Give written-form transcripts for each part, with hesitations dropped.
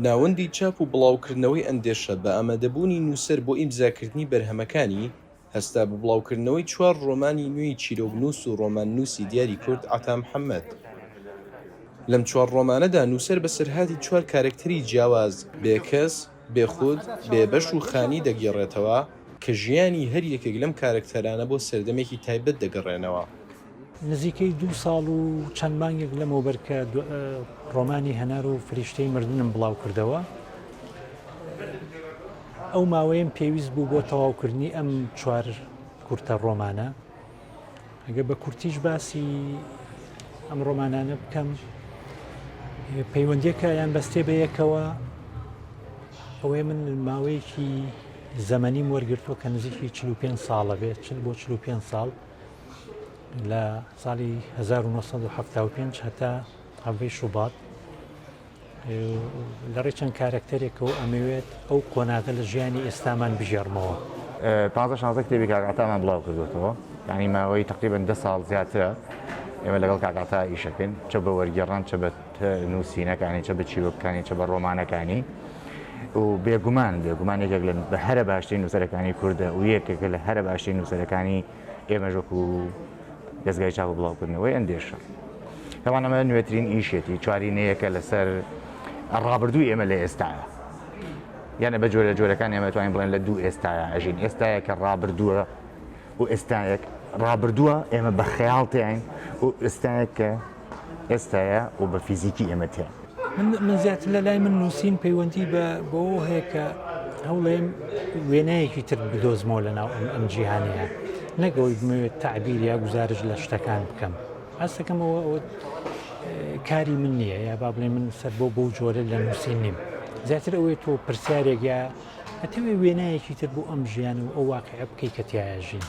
ناوەندی چاپ و بڵاوکردنەوەی ئەندێشە بە ئامادەبوونی نووسەر بۆ ئیمزاکردنی بەرهەمەکانی هەستا بە بڵاوکردنەوەی 4 ڕۆمانی نوێی چیرۆکنووس و ڕۆماننووسی دیاری کورد عەتا محەممەد. لەم 4 ڕۆمانەدا نووسەر بەسەرهاتی 4 کارکتەری جیاواز بێکەس، بێخود، بێبەش و خانی دەگێڕێتەوە کە ژیانی هەر یەکێک لەم کارکتەرانە بۆ سەردەمێکی تایبەت دەگەڕێنەوە. نزیکەی 2 ساڵ و چەند مانگێک لەمەوبەر کە ڕۆمانی هەنار و فریشتەی مردنم بڵاو کردەوە. ئەو ماوەیەم پێویست بوو بۆ تەواوکردنی ئەم 4 کورتە ڕۆمانە. ئەگە بە کورتیش باسی ئەم ڕۆمانانە بکەم، پەیوەندیەکە یان بەستێ بە یەکەوە ئەوەی من ماوەیەکی زەمەنیم وەرگرتووە کە نزیکی 45 ساڵە بێت بۆ 45 ساڵ لە ساڵی 1975 هەتا هەڤەی شوبات لە ڕێ چەند کارکتەرێکەوە ئەمەوێت ئەو کۆناغە لە ژیانی ئێستامان بژێڕمەوە. 15 کتێبی کاکاتامان بڵاو کردوێتەوە، یعنی ماوەی تقریبا 10 ساڵ زیاترە ئێمە لەگەڵ کاکاتا ئیشەکەین، چە بە وەرگێڕان، چە بە نووسینەکانی، چە بە چیرۆکەکانی، چە بە ڕۆمانەکانی و بێگومان یەکێک لە بە هەرە باشترین نووسەرەکانی کووردە و یەکێکە لە هەرە باشترین نووسەرەکانی ئێمەژۆک و دەستگای چاپ و بڵاوکردنەوەی ئەندێشە. تاوان ئەمە نوێترین ئیشێتی چوارینەیەکە لەسەر ڕابردووی ئێمە لە ئێستاە، یانە بە جۆرە جۆرەکان ئێمە توانین بڵێن لە دوو ئێستاە ئەژین. ئێستاە کە ڕابردووە و ئێستایەک ڕابردووە ئێمە بە خەیاڵ تێین و ئێستایەک کە ئێستایە و بە فیزیکی ئێمە تێن. من زیاتر لە لای من نووسین پەیوەندی بۆ هەیە کە هەوڵێم وێنەیەکی تر بدۆزمەوە لەناو ئەم جیهانەیە، نەگەوەی بمەوێت تعبیر یا گزارش لە شتەکان بکەم. ئەستەکەمەوە کاری من نییە، یا با بڵێ من سەر بۆ جۆرە لە نووسین نیم. زیاتر ئەوەیە تۆ پرسیارێک یا هەتەوێ وێنایەکی تر بۆ ئەم ژیان و ئەو واقعە بکەی کە تیایەژین.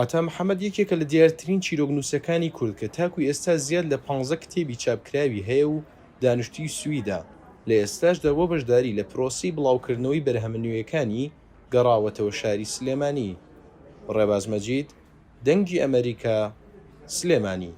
عەتا محەممەد یەکێکە لە دیارترین چیرۆکنووسەکانی کورد کە تاکوی ئێستا زیاد لە 15 کتێبی چاپکراوی هەیە و دانیشتووی سویدا. لە ئێستاشدا بۆ بەشداری لە پرۆسی بڵاوکردنەوەی بەرهەمە نوێیەکانی گەڕاوەتەوە شاری سلێمانی. ڕێباز مەجید، دەنگی ئەمریکا، سلێمانی.